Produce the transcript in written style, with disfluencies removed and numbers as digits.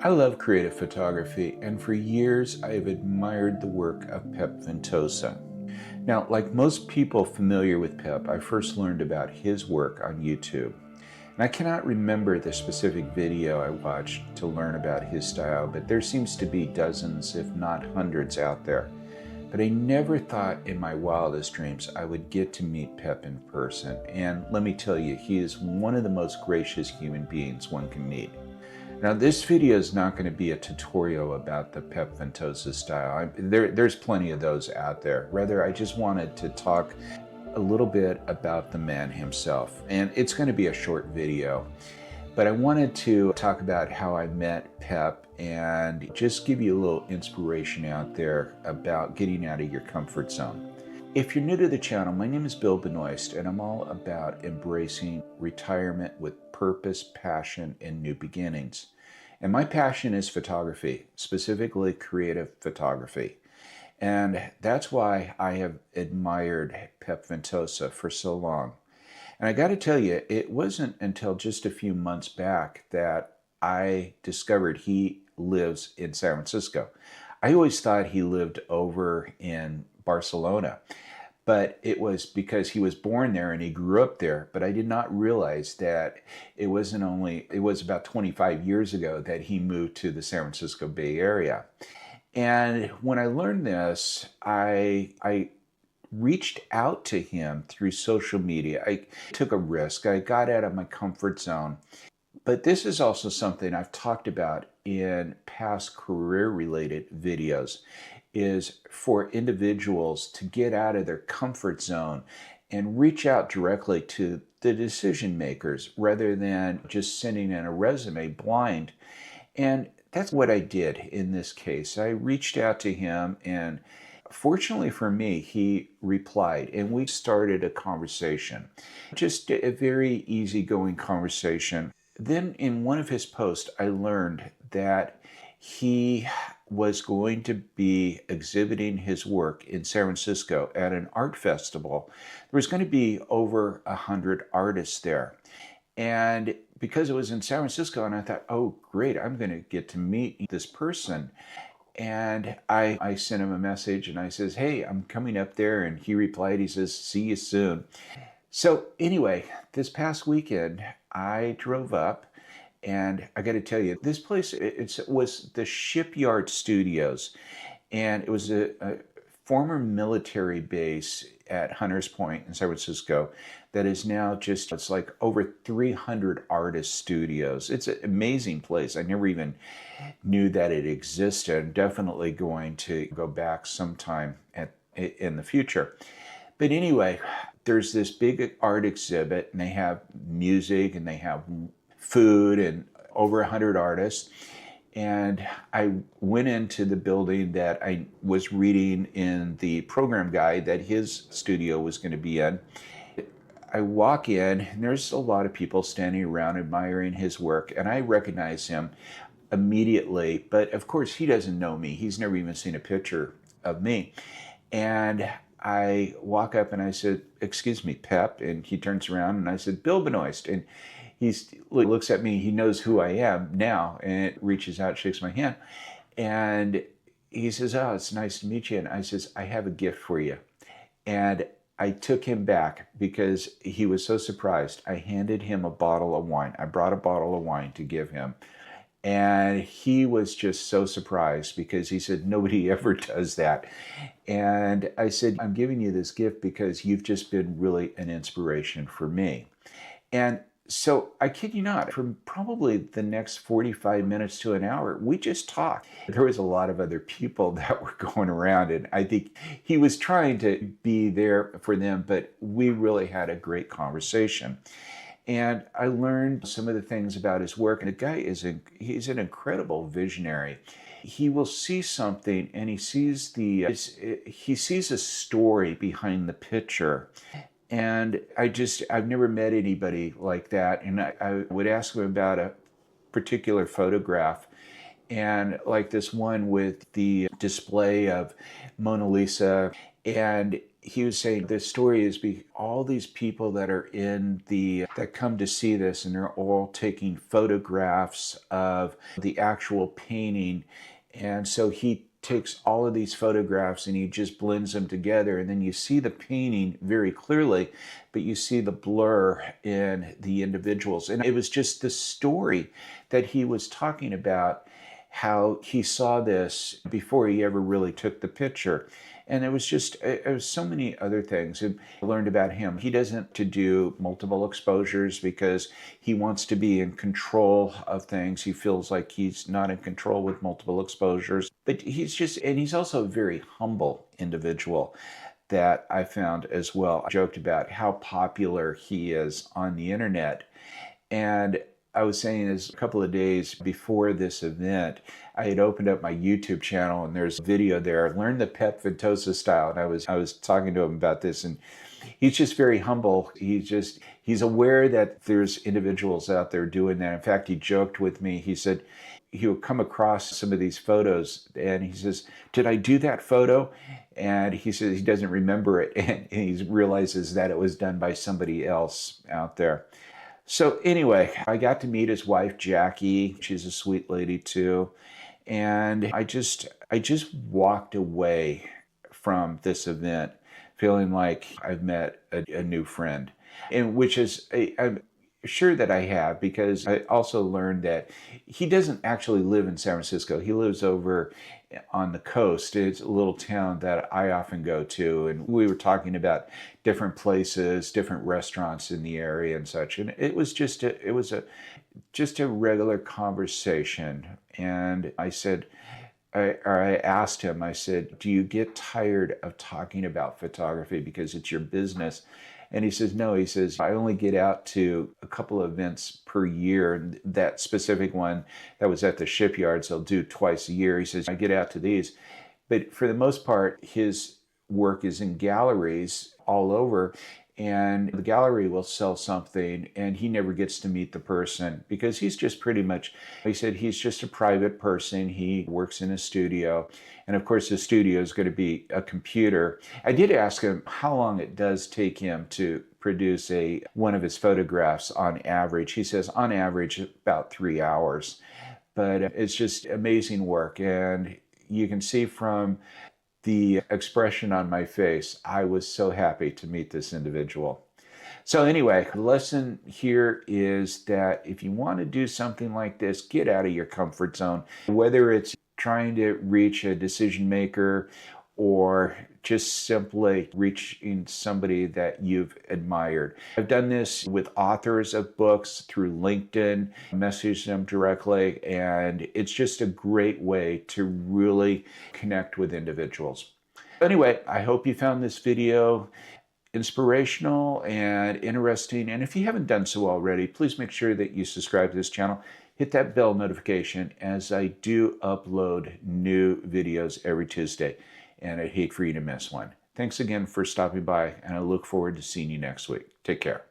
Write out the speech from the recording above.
I love creative photography, and for years I have admired the work of Pep Ventosa. Now, like most people familiar with Pep, I first learned about his work on YouTube. And I cannot remember the specific video I watched to learn about his style, but there seems to be dozens, if not hundreds, out there. But I never thought in my wildest dreams I would get to meet Pep in person. And let me tell you, he is one of the most gracious human beings one can meet. Now, this video is not going to be a tutorial about the Pep Ventosa style. There's plenty of those out there. Rather, I just wanted to talk a little bit about the man himself. And it's going to be a short video. But I wanted to talk about how I met Pep and just give you a little inspiration out there about getting out of your comfort zone. If you're new to the channel, my name is Bill Benoist, and I'm all about embracing retirement with purpose, passion, and new beginnings. And my passion is photography, specifically creative photography. And that's why I have admired Pep Ventosa for so long. And I got to tell you, it wasn't until just a few months back that I discovered he lives in San Francisco. I always thought he lived over in Barcelona, but it was because he was born there and he grew up there. But I did not realize that it was about 25 years ago that he moved to the San Francisco Bay Area. And when I learned this, I reached out to him through social media. I took a risk. I got out of my comfort zone. But this is also something I've talked about in past career-related videos, is for individuals to get out of their comfort zone and reach out directly to the decision makers rather than just sending in a resume blind. And that's what I did in this case. I reached out to him, and fortunately for me, he replied, and we started a conversation. Just a very easygoing conversation. Then in one of his posts, I learned that he was going to be exhibiting his work in San Francisco at an art festival. There was going to be over 100 artists there. And because it was in San Francisco, and I thought, oh, great, I'm going to get to meet this person. And I sent him a message and I says, hey, I'm coming up there. And he replied, he says, see you soon. So anyway, this past weekend, I drove up, and I got to tell you, this place, it was the Shipyard Studios, and it was a former military base at Hunters Point in San Francisco that is now it's like over 300 artist studios. It's an amazing place. I never even knew that it existed. I'm definitely going to go back sometime in the future. But anyway, there's this big art exhibit, and they have music and they have food and over 100 artists. And I went into the building that I was reading in the program guide that his studio was going to be in. I walk in, and there's a lot of people standing around admiring his work, and I recognize him immediately. But of course, he doesn't know me. He's never even seen a picture of me. And I walk up and I said, excuse me, Pep. And he turns around and I said, Bill Benoist. And he looks at me, he knows who I am now, and reaches out, shakes my hand. And he says, oh, it's nice to meet you. And I says, I have a gift for you. And I took him back because he was so surprised. I handed him a bottle of wine. I brought a bottle of wine to give him. And he was just so surprised because he said, nobody ever does that. And I said, I'm giving you this gift because you've just been really an inspiration for me. And so I kid you not, for probably the next 45 minutes to an hour, we just talked. There was a lot of other people that were going around, and I think he was trying to be there for them, but we really had a great conversation. And I learned some of the things about his work. And the guy he's an incredible visionary. He will see something, and he sees a story behind the picture. And I've never met anybody like that. And I would ask him about a particular photograph, and like this one with the display of Mona Lisa, And he was saying this story is all these people that are that come to see this, and they're all taking photographs of the actual painting. And so he takes all of these photographs and he just blends them together, and then you see the painting very clearly, but you see the blur in the individuals. And it was just the story that he was talking about, how he saw this before he ever really took the picture. And it was so many other things. I learned about him. He doesn't to do multiple exposures because he wants to be in control of things. He feels like he's not in control with multiple exposures. But he's also a very humble individual that I found as well. I joked about how popular he is on the internet. And I was saying this a couple of days before this event, I had opened up my YouTube channel and there's a video there, Learn the Pep Ventosa Style. And I was talking to him about this, and he's just very humble. He's aware that there's individuals out there doing that. In fact, he joked with me. He said he would come across some of these photos and he says, "Did I do that photo?" And he says he doesn't remember it. And he realizes that it was done by somebody else out there. So anyway, I got to meet his wife, Jackie. She's a sweet lady too. And I just walked away from this event feeling like I've met a new friend. And which is, I'm sure that I have, because I also learned that he doesn't actually live in San Francisco. He lives over on the coast. It's a little town that I often go to, and we were talking about different places, different restaurants in the area and such. And it was just a regular conversation. And I asked him, I said, "Do you get tired of talking about photography because it's your business?" And he says, "No." He says, "I only get out to a couple of events per year. And that specific one that was at the shipyards, they'll do twice a year." He says, "I get out to these." But for the most part, his work is in galleries all over. And the gallery will sell something and he never gets to meet the person because he's just pretty much, he said, he's just a private person. He works in a studio. And of course, the studio is going to be a computer. I did ask him how long it does take him to produce one of his photographs on average. He says on average about 3 hours. But it's just amazing work. And you can see from the expression on my face, I was so happy to meet this individual. So anyway, the lesson here is that if you want to do something like this, get out of your comfort zone. Whether it's trying to reach a decision maker or just simply reaching somebody that you've admired. I've done this with authors of books through LinkedIn, message them directly, and it's just a great way to really connect with individuals. Anyway, I hope you found this video inspirational and interesting. And if you haven't done so already, please make sure that you subscribe to this channel. Hit that bell notification as I do upload new videos every Tuesday. And I'd hate for you to miss one. Thanks again for stopping by, and I look forward to seeing you next week. Take care.